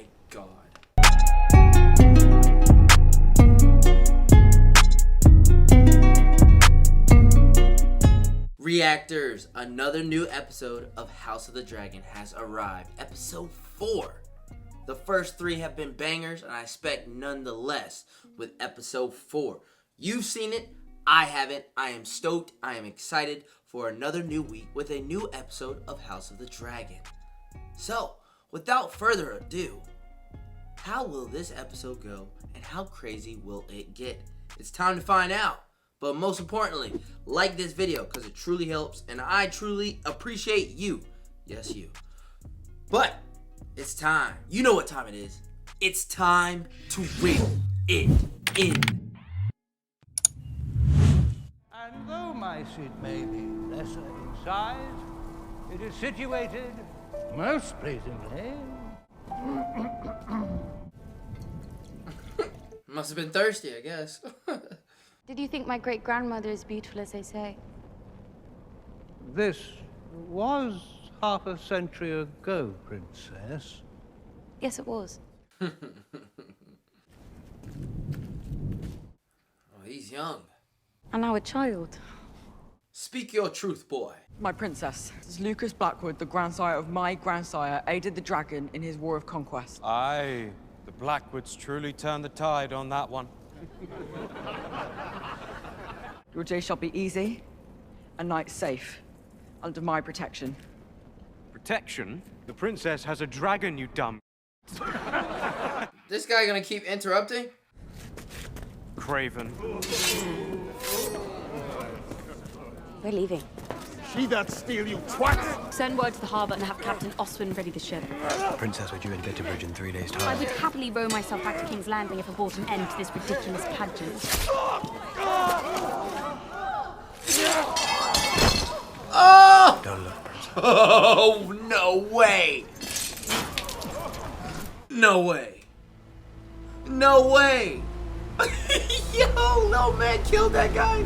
my god. Reactors, another new episode of House of the Dragon has arrived. Episode 4. The first 3 have been bangers, and I expect none the less with episode 4. You've seen it, I haven't. I am stoked, I am excited for another new week with a new episode of House of the Dragon. So, without further ado, how will this episode go and how crazy will it get? It's time to find out. But most importantly, like this video because it truly helps and I truly appreciate you. Yes, you. But it's time. You know what time it is. It's time to reel it in. And though my seat may be lesser in size, it is situated most pleasingly. Must have been thirsty, I guess. Did you think my great-grandmother is beautiful as they say? This was half a century ago, Princess. Yes, it was. Oh, he's young. And now a child. Speak your truth, boy. My princess, this is Lucas Blackwood, the grandsire of my grandsire, aided the dragon in his war of conquest. Aye, the Blackwoods truly turned the tide on that one. Your day shall be easy, and night safe, under my protection. Protection? The princess has a dragon, you dumb. This guy gonna keep interrupting? Craven. We're leaving. She that steal, you twat! Send word to the harbour and have Captain Oswin ready the ship. Princess, we're due at Bitterbridge in 3 days' time. I would happily row myself back to King's Landing if I brought an end to this ridiculous pageant. Oh! Don't look, Princess. Oh, no way! No way. No way! Yo, no man killed that guy.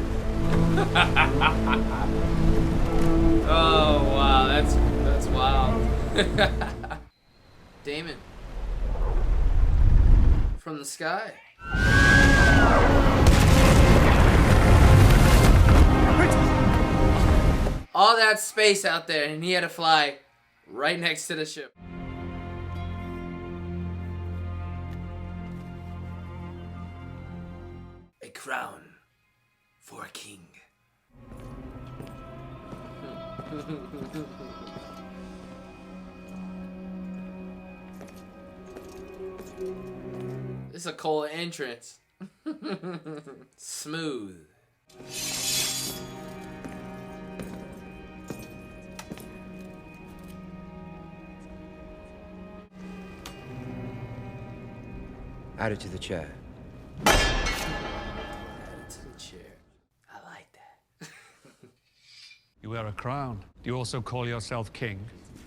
Oh wow, that's wild. Daemon from the sky. All that space out there, and he had to fly right next to the ship. A crown for a king. This is a cool entrance. Smooth. Add it to the chair. Add it to the chair. I like that. You wear a crown. Do you also call yourself king?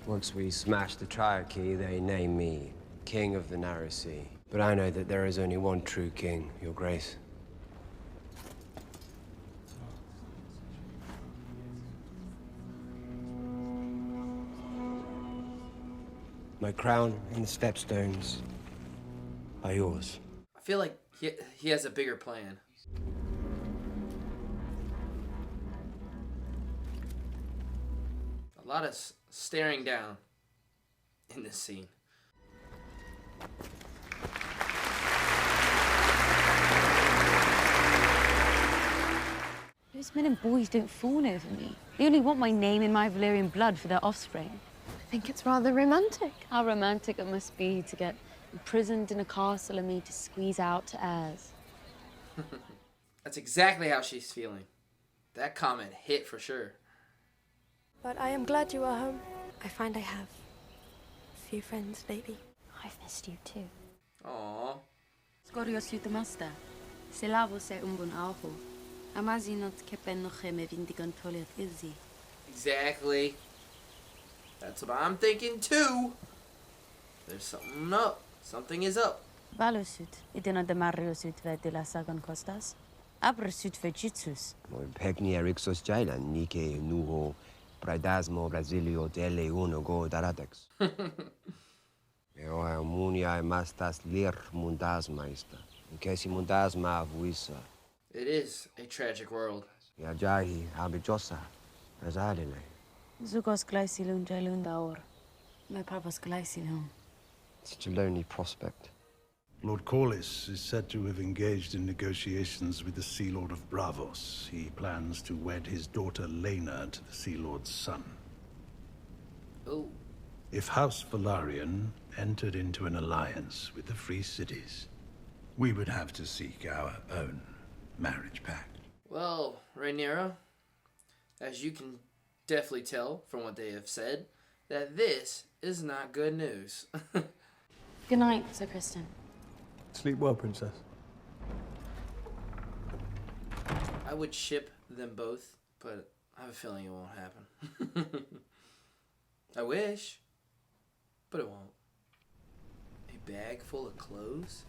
Once we smash the Triarchy, they name me King of the Narrow Sea. But I know that there is only one true king, Your Grace. My crown and the Stepstones are yours. I feel like he has a bigger plan. A lot of staring down in this scene. Those men and boys don't fawn over me. They only want my name and my Valyrian blood for their offspring. I think it's rather romantic. How romantic it must be to get imprisoned in a castle and me to squeeze out heirs. That's exactly how she's feeling. That comment hit for sure. But I am glad you are home. I find I have a few friends lately. I've missed you too. Aww. Sgorio siutamasta. Selavo se umbun alho. Amazinot kepenochem evindigon toliat izzi. Exactly. That's what I'm thinking too. There's something up. Something is up. Balusut. Idina de Mariosut ve la Sagon Costas. Abrasut ve Jitsus. Pekni Erixos Jailan, Nike Nuho, Pradasmo Brasilio delle Uno Go Daradex. Eu munia mastas lir mundasmaista. In case mundasma avuisa. It is a tragic world. Yajahi abijosa. Azadile. Zugos gleisilun jalun daor. Me pavos gleisilun. Such a lonely prospect. Lord Corlys is said to have engaged in negotiations with the Sea Lord of Bravos. He plans to wed his daughter Lena to the Sea Lord's son. Oh. If House Velaryon entered into an alliance with the Free Cities, we would have to seek our own marriage pact. Well, Rhaenyra, as you can definitely tell from what they have said, that this is not good news. Good night, Sir Kristen. Sleep well, Princess. I would ship them both, but I have a feeling it won't happen. I wish, but it won't. A bag full of clothes?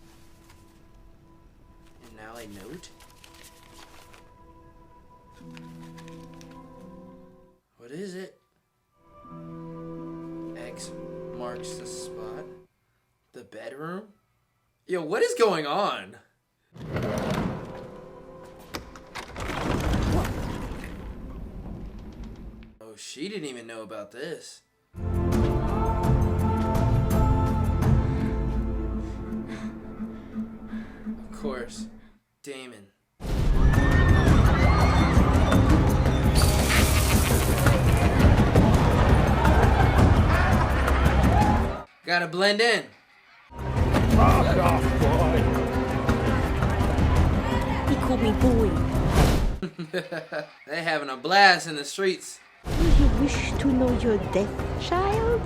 And now a note? What is it? X marks the spot. The bedroom? Yo, what is going on? Oh, she didn't even know about this. Of course, Daemon. Gotta blend in. Fuck off, boy. He called me boy. They having a blast in the streets. Do you wish to know your death, child?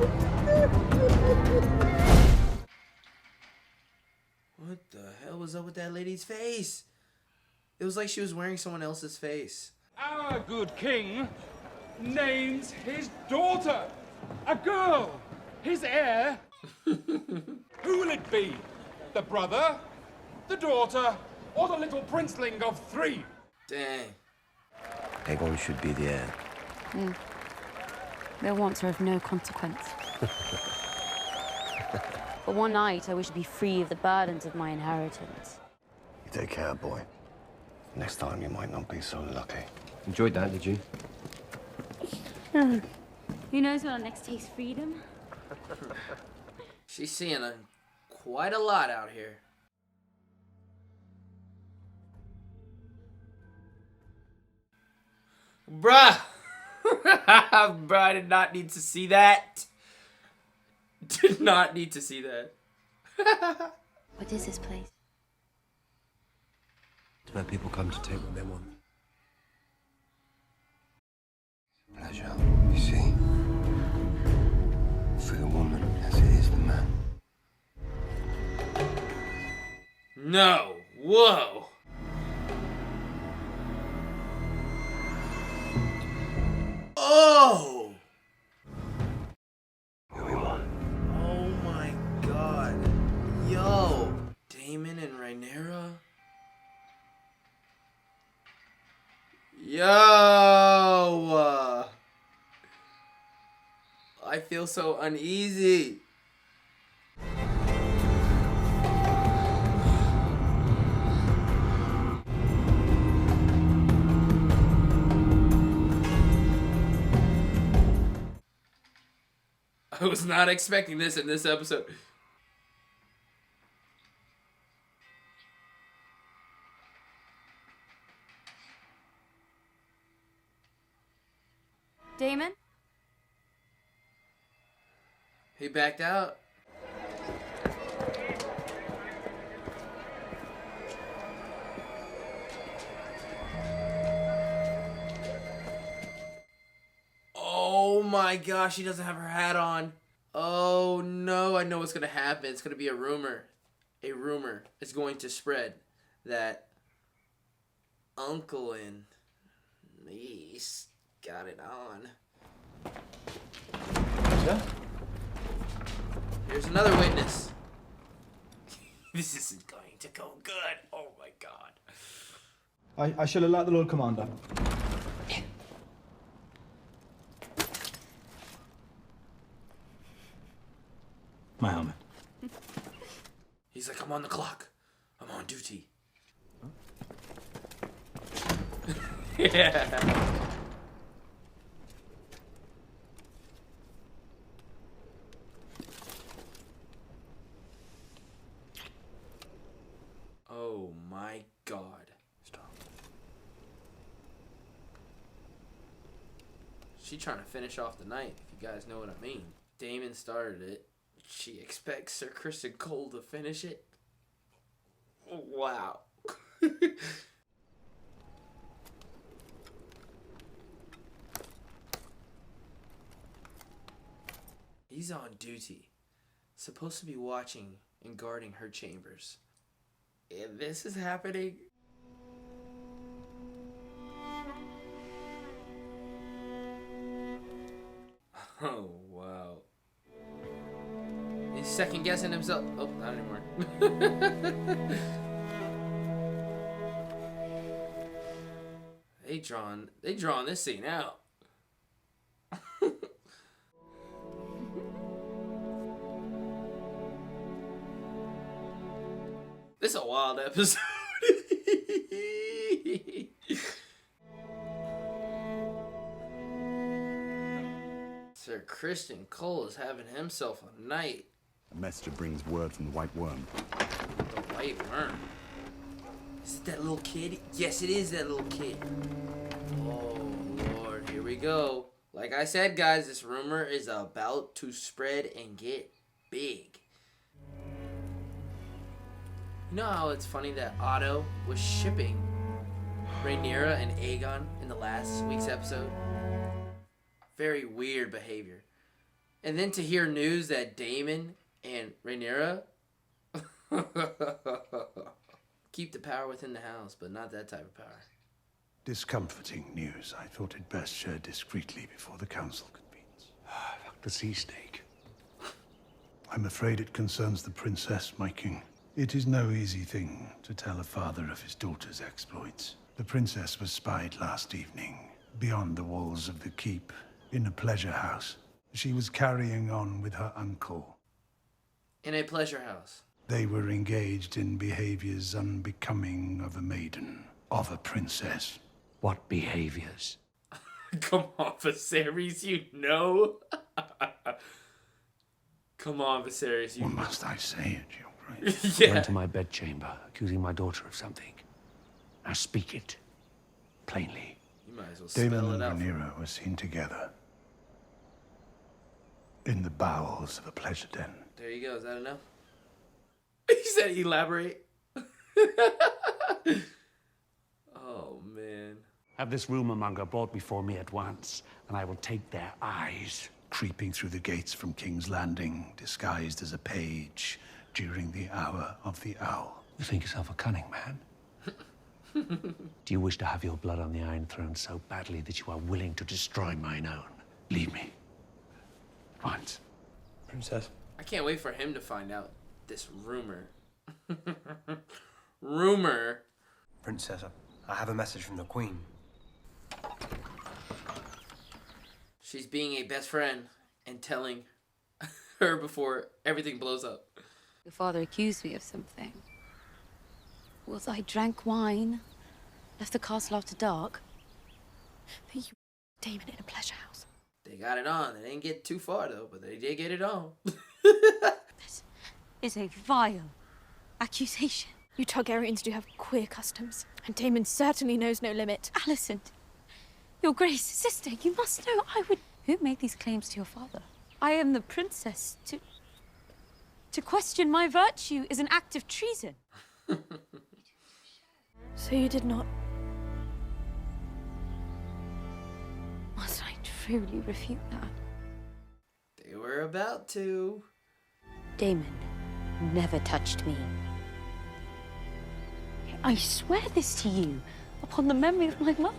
What the hell was up with that lady's face? It was like she was wearing someone else's face. Our good king names his daughter a girl. His heir. Who will it be? The brother, the daughter, or the little princeling of 3? Dang. Aegon should be the heir. Their wants are of no consequence. But one night I wish to be free of the burdens of my inheritance. You take care, boy. Next time you might not be so lucky. Enjoyed that, did you? Who knows when our next taste freedom? She's seeing quite a lot out here. Bruh! Bruh, I did not need to see that. Did not need to see that. What is this place? It's where people come to take what they want. Pleasure, you see? For the woman as it is the man. No. Whoa. Oh. Who we want. Oh my god. Yo. Daemon and Rhaenyra. Yo. I feel so uneasy. I was not expecting this in this episode. Daemon? He backed out. Oh my gosh, she doesn't have her hat on. Oh no, I know what's gonna happen. It's gonna be a rumor. A rumor is going to spread that Uncle and niece got it on. Yeah? Here's another witness. This isn't going to go good. Oh my god. I shall alert the Lord Commander. My helmet. He's like, I'm on the clock. I'm on duty. Yeah. Oh my God. Stop. She trying to finish off the night, if you guys know what I mean. Daemon started it. She expects Sir Criston Cole to finish it. Wow. He's on duty. Supposed to be watching and guarding her chambers. And this is happening. Oh, wow. He's second guessing himself. Oh, not anymore. They drawn this scene out. This is a wild episode. Sir Criston Cole is having himself a night. A messenger brings word from the White Worm. The White Worm? Is it that little kid? Yes, it is that little kid. Oh, Lord. Here we go. Like I said, guys, this rumor is about to spread and get big. You know how it's funny that Otto was shipping Rhaenyra and Aegon in the last week's episode? Very weird behavior. And then to hear news that Daemon and Rhaenyra keep the power within the house, but not that type of power. Discomforting news. I thought it best shared discreetly before the council convenes. The sea snake. I'm afraid it concerns the princess, my king. It is no easy thing to tell a father of his daughter's exploits. The princess was spied last evening, beyond the walls of the keep, in a pleasure house. She was carrying on with her uncle. In a pleasure house. They were engaged in behaviors unbecoming of a maiden, of a princess. What behaviors? Come on, Viserys, you know. Come on, Viserys, you know. What must I say at your grace? Yeah. Went to my bedchamber, accusing my daughter of something. Now speak it. Plainly. You might as well Daemon spell it and out. Rhaenyra were seen together. In the bowels of a pleasure den. There you go, is that enough? He said elaborate. Oh, man. Have this rumor monger brought before me at once, and I will take their eyes. Creeping through the gates from King's Landing, disguised as a page, during the hour of the owl. You think yourself a cunning man? Do you wish to have your blood on the Iron Throne so badly that you are willing to destroy mine own? Leave me. Once. Princess. I can't wait for him to find out this rumor. Rumor. Princess, I have a message from the Queen. She's being a best friend and telling her before everything blows up. Your father accused me of something. Was I drank wine, left the castle after dark? That you Daemon in a pleasure house. They got it on. They didn't get too far, though, but they did get it on. This is a vile accusation. You Targaryens do have queer customs, and Daemon certainly knows no limit. Alicent, your grace, sister, you must know I would... Who made these claims to your father? I am the princess. To question my virtue is an act of treason. So you did not... Must I truly refute that? They were about to. Daemon never touched me. I swear this to you, upon the memory of my mother.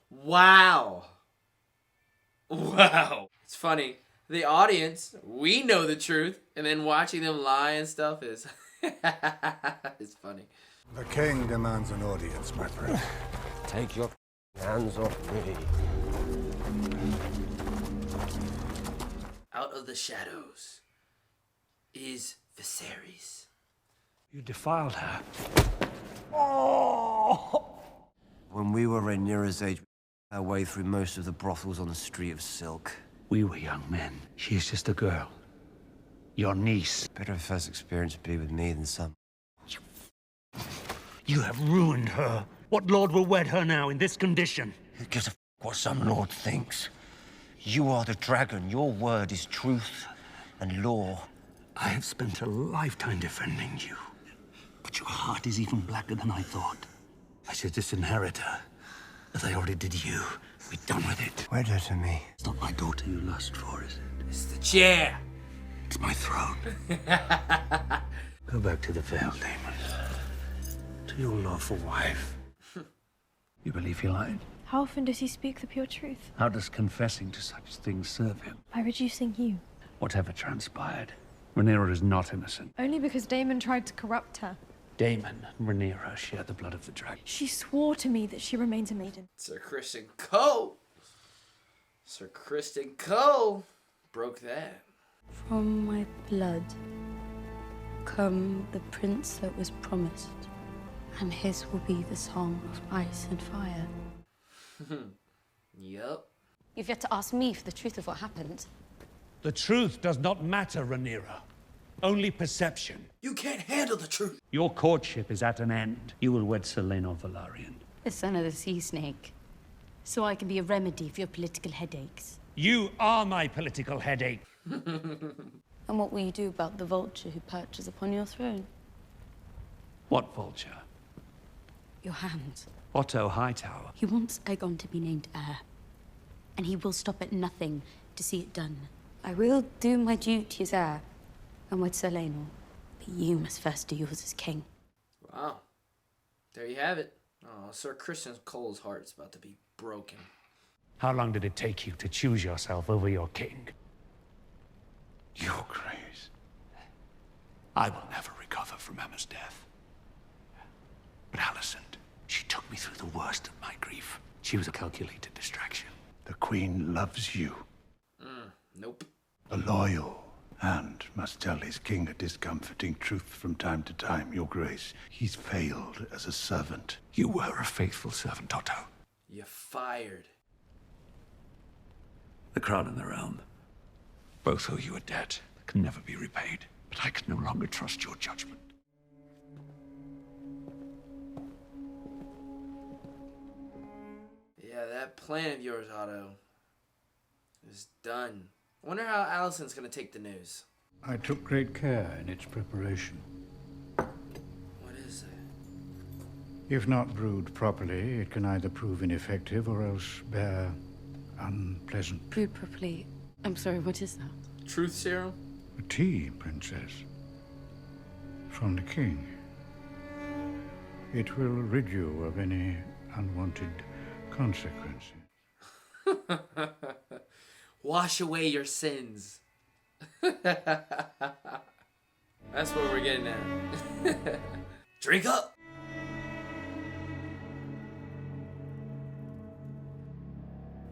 Wow. Wow. It's funny. The audience, we know the truth, and then watching them lie and stuff is... it's funny. The king demands an audience, my friend. Take your hands off me. Out of the shadows. is Viserys. You defiled her. When we were Rhaenyra's age, our way through most of the brothels on the Street of Silk. We were young men. She is just a girl. Your niece. Better her first experience be with me than some. You have ruined her. What lord will wed her now in this condition? Who gives a what some lord thinks? You are the dragon. Your word is truth and law. I have spent a lifetime defending you. But your heart is even blacker than I thought. I should disinherit her. As I already did you. Be done with it. Wed her to me. It's not my daughter you lust for, is it? It's the chair. It's my throne. Go back to the Vale, Daemon. To your lawful wife. You believe he lied? How often does he speak the pure truth? How does confessing to such things serve him? By reducing you. Whatever transpired, Rhaenyra is not innocent. Only because Daemon tried to corrupt her. Daemon and Rhaenyra share the blood of the dragon. She swore to me that she remains a maiden. Sir Kristen Cole. Sir Kristen Cole broke that. From my blood come the prince that was promised, and his will be the song of ice and fire. Yup. You've yet to ask me for the truth of what happened. The truth does not matter, Rhaenyra. Only perception. You can't handle the truth. Your courtship is at an end. You will wed Seleno Velaryon. The son of the sea snake. So I can be a remedy for your political headaches. You are my political headache. And what will you do about the vulture who perches upon your throne? What vulture? Your hand. Otto Hightower. He wants Aegon to be named heir. And he will stop at nothing to see it done. I will do my duty as heir and wed Seleno. But you must first do yours as king. Wow. There you have it. Oh, Sir Kristen Cole's heart is about to be broken. How long did it take you to choose yourself over your king? Your Grace. I will never recover from Emma's death. But Alicent, she took me through the worst of my grief. She was a calculated distraction. The Queen loves you. Nope. A loyal and must tell his king a discomforting truth from time to time, Your Grace. He's failed as a servant. You were a faithful servant, Otto. You're fired. The crown and the realm. Both owe you a debt that can never be repaid. But I can no longer trust your judgment. Yeah, that plan of yours, Otto, is done. I wonder how Alicent's gonna take the news. I took great care in its preparation. What is it? If not brewed properly, it can either prove ineffective or else bear unpleasant. Brewed properly. I'm sorry, what is that? Truth serum? A tea, Princess. From the king. It will rid you of any unwanted consequences. Wash away your sins. That's what we're getting at. Drink up.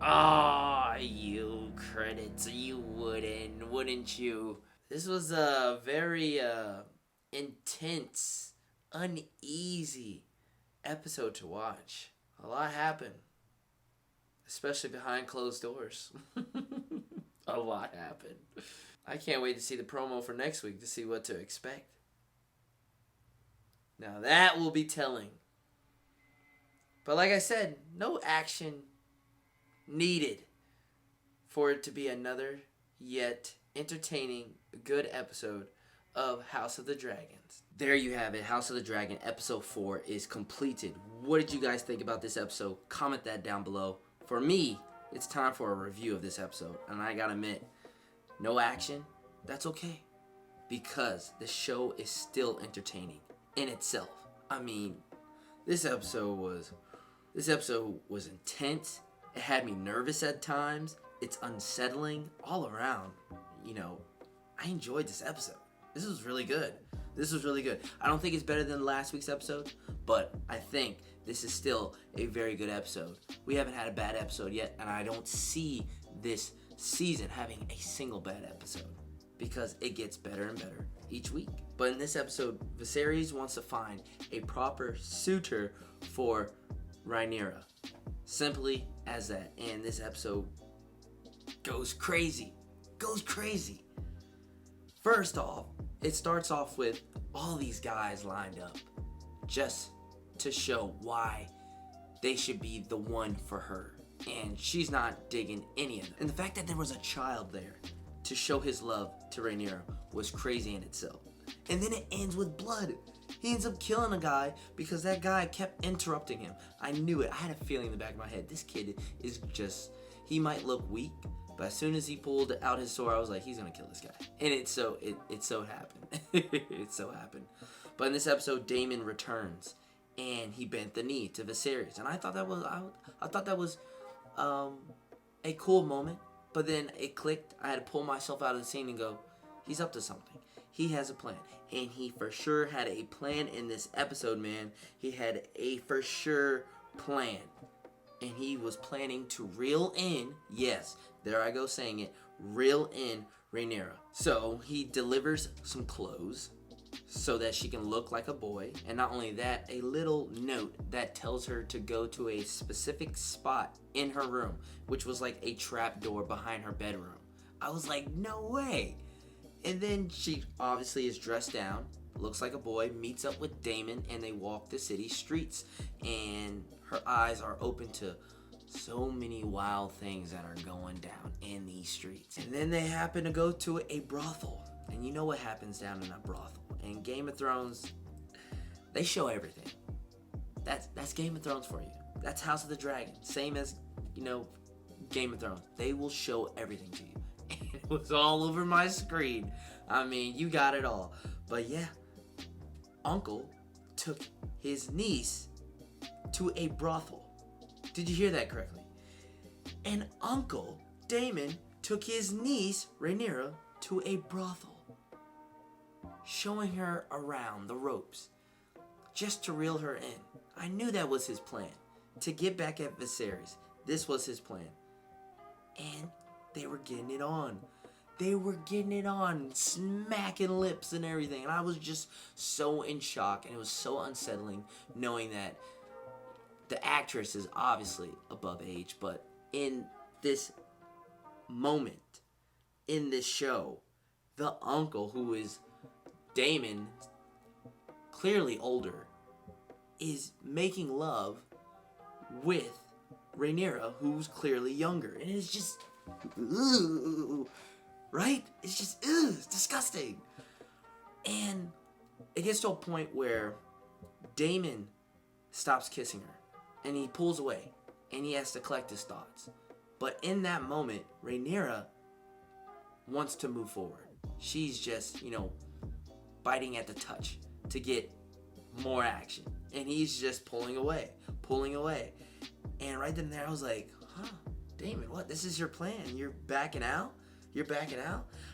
Ah, you credits. You wouldn't you? This was a very intense, uneasy episode to watch. A lot happened. Especially behind closed doors. A lot happened. I can't wait to see the promo for next week to see what to expect. Now that will be telling. But like I said, no action needed for it to be another yet entertaining, good episode of House of the Dragons. There you have it. House of the Dragon episode 4 is completed. What did you guys think about this episode? Comment that down below. For me, it's time for a review of this episode. And I gotta admit, no action, that's okay. Because the show is still entertaining in itself. I mean, this episode was intense. It had me nervous at times. It's unsettling all around. You know, I enjoyed this episode. This was really good. I don't think it's better than last week's episode, but I think this is still a very good episode. We haven't had a bad episode yet, and I don't see this season having a single bad episode. because it gets better and better each week. But in this episode, Viserys wants to find a proper suitor for Rhaenyra. Simply as that. And this episode goes crazy. First off, it starts off with all these guys lined up just to show why they should be the one for her. And she's not digging any of them. And the fact that there was a child there to show his love to Rhaenyra was crazy in itself. And then it ends with blood. He ends up killing a guy because that guy kept interrupting him. I knew it. I had a feeling in the back of my head. This kid is just, he might look weak, but as soon as he pulled out his sword, I was like, he's gonna kill this guy. And it so happened. It so happened. But in this episode, Daemon returns and he bent the knee to Viserys. And I thought that was a cool moment. But then it clicked. I had to pull myself out of the scene and go, he's up to something. He has a plan. And he for sure had a plan in this episode, man. He had a for sure plan. And he was planning to reel in, yes, there I go saying it, reel in Rhaenyra. So he delivers some clothes so that she can look like a boy. And not only that, a little note that tells her to go to a specific spot in her room, which was like a trap door behind her bedroom. I was like, no way. And then she obviously is dressed down, looks like a boy, meets up with Daemon, and they walk the city streets. And her eyes are open to so many wild things that are going down in these streets. And then they happen to go to a brothel. And you know what happens down in a brothel. And Game of Thrones, they show everything. That's Game of Thrones for you. That's House of the Dragon. Same as, Game of Thrones. They will show everything to you. And it was all over my screen. I mean, you got it all. But yeah, Uncle took his niece to a brothel. Did you hear that correctly? And Uncle Daemon took his niece, Rhaenyra, to a brothel, showing her around the ropes, just to reel her in. I knew that was his plan, to get back at Viserys. This was his plan. And they were getting it on. They were getting it on, smacking lips and everything. And I was just so in shock, and it was so unsettling knowing that the actress is obviously above age, but in this moment, in this show, the uncle, who is Daemon, clearly older, is making love with Rhaenyra, who's clearly younger. And it's just, right? It's just, it's disgusting. And it gets to a point where Daemon stops kissing her, and he pulls away, and he has to collect his thoughts. But in that moment, Rhaenyra wants to move forward. She's just, biting at the touch to get more action. And he's just pulling away. And right then and there, I was like, Daemon, what? This is your plan? You're backing out?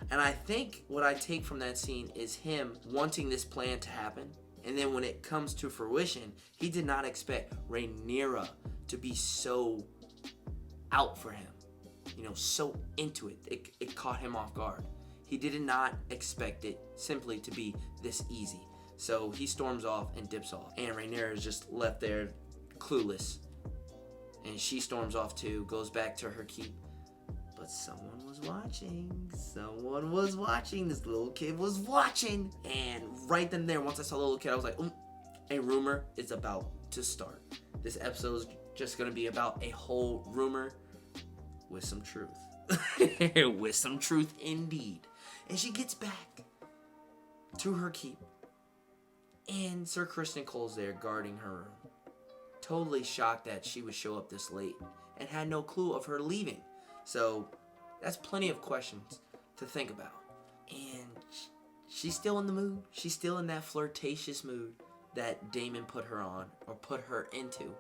And I think what I take from that scene is him wanting this plan to happen. And then when it comes to fruition, he did not expect Rhaenyra to be so out for him. So into it. It caught him off guard. He did not expect it simply to be this easy. So he storms off and dips off. And Rhaenyra is just left there clueless. And she storms off too, goes back to her keep. But someone was watching. This little kid was watching. And right then and there, once I saw the little kid, I was like, a rumor is about to start. This episode is just going to be about a whole rumor with some truth. With some truth indeed. And she gets back to her keep. And Sir Criston Cole's there guarding her room. Totally shocked that she would show up this late and had no clue of her leaving. So that's plenty of questions to think about. And she's still in the mood. She's still in that flirtatious mood that Daemon put her on, or put her into.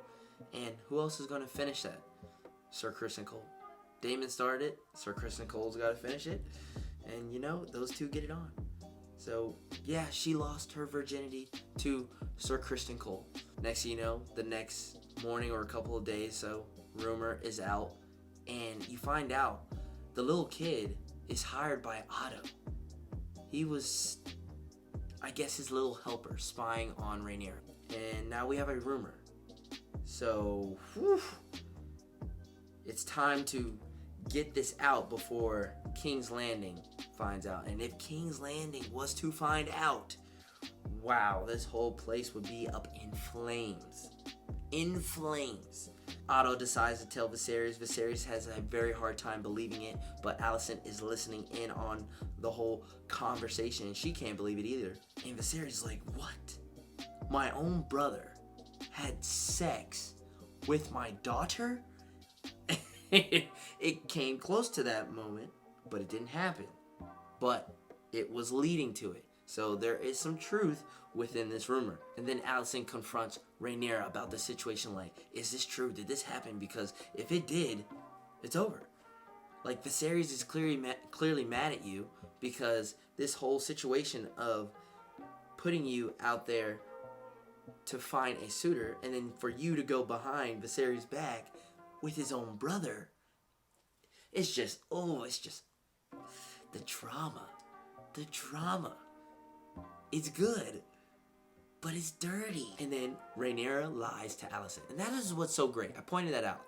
And who else is going to finish that? Sir Criston Cole. Daemon started it. Sir Criston Cole's got to finish it. And those two get it on. So yeah, she lost her virginity to Sir Criston Cole. Next thing you know, the next morning or a couple of days, so rumor is out. And you find out the little kid is hired by Otto. he was, I guess, his little helper spying on Rhaenyra. And now we have a rumor. So, whew, it's time to get this out before King's Landing finds out. And if King's Landing was to find out, wow, this whole place would be up in flames. In flames. Otto decides to tell Viserys. Viserys has a very hard time believing it, but Alicent is listening in on the whole conversation, and she can't believe it either. And Viserys is like, what? My own brother had sex with my daughter? It came close to that moment, but it didn't happen. But it was leading to it. So there is some truth within this rumor. And then Alicent confronts Rhaenyra about the situation, like, is this true? Did this happen? Because if it did, it's over. Like, Viserys is clearly mad at you because this whole situation of putting you out there to find a suitor and then for you to go behind Viserys' back with his own brother, it's just the drama. The drama. It's good, but it's dirty. And then Rhaenyra lies to Alicent. And that is what's so great. I pointed that out.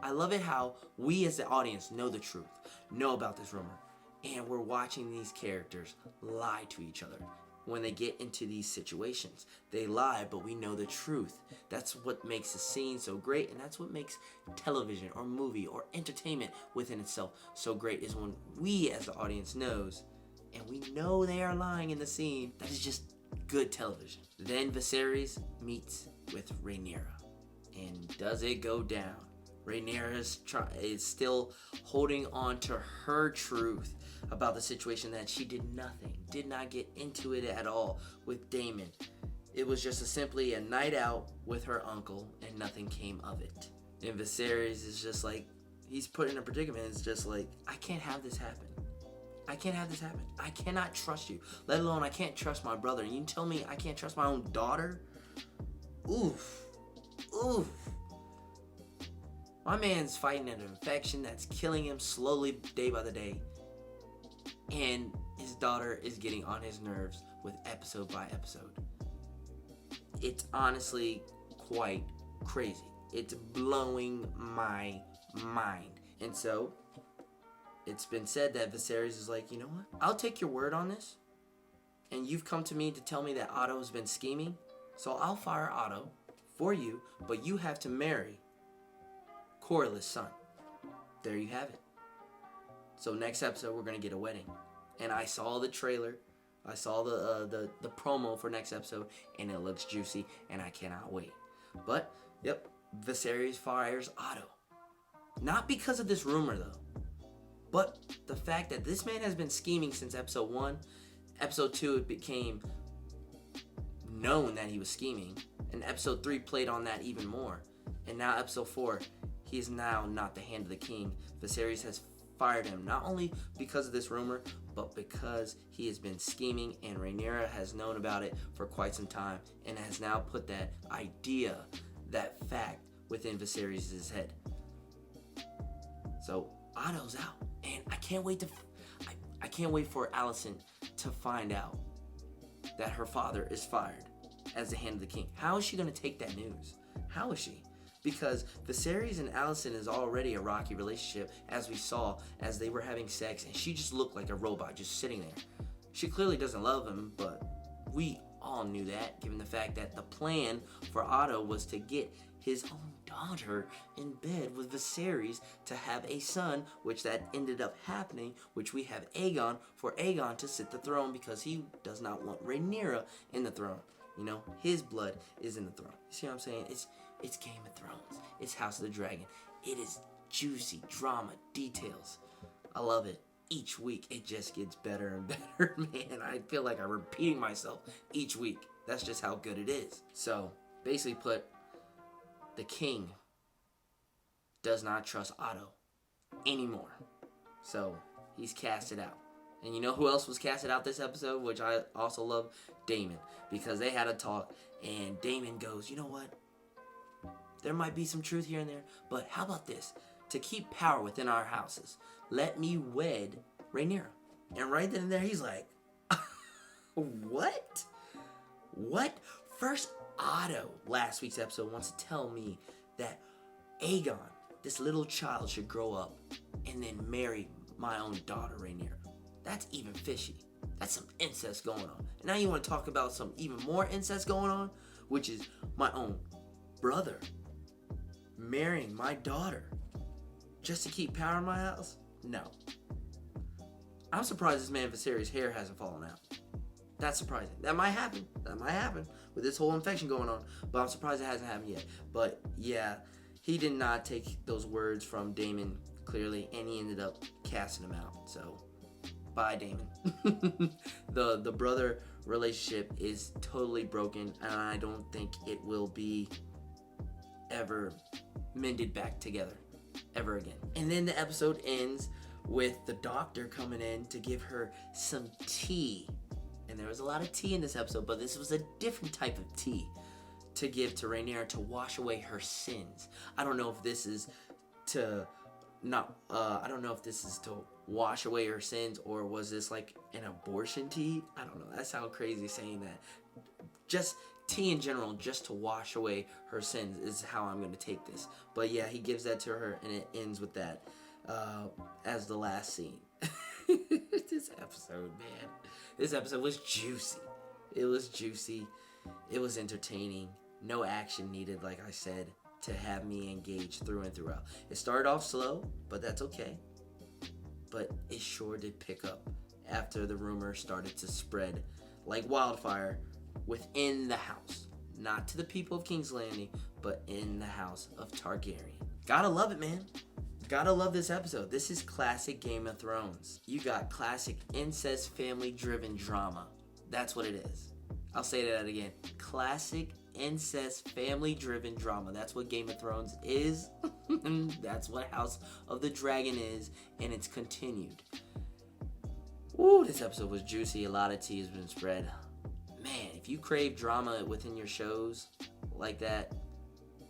I love it how we as the audience know the truth, know about this rumor, and we're watching these characters lie to each other. When they get into these situations, they lie, but we know the truth. That's what makes the scene so great, and that's what makes television or movie or entertainment within itself so great, is when we as the audience knows, and we know they are lying in the scene. That is just good television. Then Viserys meets with Rhaenyra, and does it go down? Rhaenyra is still holding on to her truth about the situation, that she did not get into it at all with Daemon. It was just simply a night out with her uncle, and nothing came of it. And Viserys is just like, he's put in a predicament. It's just like, I can't have this happen. I can't have this happen. I cannot trust you. Let alone I can't trust my brother. And you tell me I can't trust my own daughter? Oof. Oof. My man's fighting an infection that's killing him slowly day by the day. And his daughter is getting on his nerves with episode by episode. It's honestly quite crazy. It's blowing my mind. And so, it's been said that Viserys is like, you know what? I'll take your word on this. And you've come to me to tell me that Otto's been scheming. So I'll fire Otto for you, but you have to marry Corlys' son. There you have it. So next episode, we're going to get a wedding. And I saw the trailer. I saw the promo for next episode, and it looks juicy, and I cannot wait. But, yep, Viserys fires Otto. Not because of this rumor, though. But the fact that this man has been scheming since episode 1. Episode 2, it became known that he was scheming. And episode 3 played on that even more. And now episode 4, he is now not the hand of the king. Viserys has fired him, not only because of this rumor, but because he has been scheming, and Rhaenyra has known about it for quite some time and has now put that idea, that fact, within Viserys' head. So Otto's out, and I can't wait for Alicent to find out that her father is fired as the hand of the king. How is she going to take that news? How is she? Because Viserys and Alicent is already a rocky relationship, as we saw as they were having sex, and she just looked like a robot just sitting there. She clearly doesn't love him, but we all knew that, given the fact that the plan for Otto was to get his own daughter in bed with Viserys to have a son, which that ended up happening, which we have Aegon, for Aegon to sit the throne, because he does not want Rhaenyra in the throne. You know, his blood is in the throne. You see what I'm saying? It's Game of Thrones. It's House of the Dragon. It is juicy drama details. I love it. Each week, it just gets better and better, man. I feel like I'm repeating myself each week. That's just how good it is. So, basically put, the king does not trust Otto anymore. So, he's casted out. And you know who else was casted out this episode, which I also love? Daemon. Because they had a talk, and Daemon goes, you know what? There might be some truth here and there, but how about this? To keep power within our houses, let me wed Rhaenyra. And right then and there, he's like, What? What? First, Otto, last week's episode, wants to tell me that Aegon, this little child, should grow up and then marry my own daughter, Rhaenyra. That's even fishy. That's some incest going on. And now you want to talk about some even more incest going on, which is my own brother marrying my daughter just to keep power in my house? No. I'm surprised this man Viserys' hair hasn't fallen out. That's surprising. That might happen. That might happen with this whole infection going on. But I'm surprised it hasn't happened yet. But yeah, he did not take those words from Daemon clearly, and he ended up casting him out. So, bye, Daemon. The brother relationship is totally broken, and I don't think it will be ever mended back together ever again. And then the episode ends with the doctor coming in to give her some tea. And there was a lot of tea in this episode, but this was a different type of tea to give to Rhaenyra to wash away her sins. I don't know if this is to I don't know if this is to wash away her sins, or was this like an abortion tea? I don't know. That sounds crazy saying that. Just tea in general, just to wash away her sins is how I'm going to take this. But yeah, he gives that to her, and it ends with that as the last scene. This episode, man. This episode was juicy. It was juicy. It was entertaining. No action needed, like I said, to have me engaged through and throughout. It started off slow, but that's okay. But it sure did pick up after the rumor started to spread like wildfire within the house. Not to the people of King's Landing, but in the house of Targaryen. Gotta love it, man. Gotta love this episode. This is classic Game of Thrones. You got classic incest family-driven drama. That's what it is. I'll say that again. Classic incest family-driven drama. That's what Game of Thrones is. That's what House of the Dragon is, and it's continued. Ooh, this episode was juicy. A lot of tea has been spread. Man, if you crave drama within your shows like that,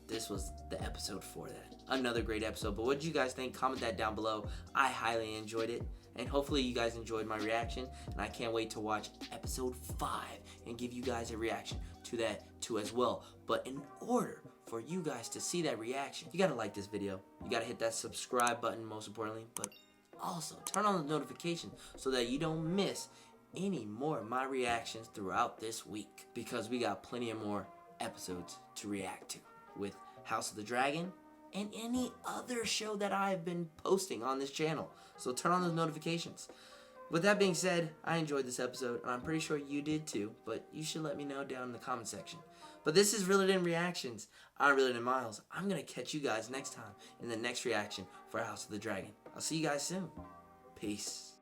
this was the episode for that. Another great episode. But what did you guys think? Comment that down below. I highly enjoyed it. And hopefully you guys enjoyed my reaction. And I can't wait to watch episode 5 and give you guys a reaction to that too as well. But in order for you guys to see that reaction, you gotta like this video. You gotta hit that subscribe button most importantly. But also turn on the notification so that you don't miss any more of my reactions throughout this week. Because we got plenty of more episodes to react to with House of the Dragon and any other show that I've been posting on this channel. So turn on those notifications. With that being said, I enjoyed this episode, and I'm pretty sure you did too, but you should let me know down in the comment section. But this is Realer Than Reactions. I'm Realer Than Miles. I'm going to catch you guys next time in the next reaction for House of the Dragon. I'll see you guys soon. Peace.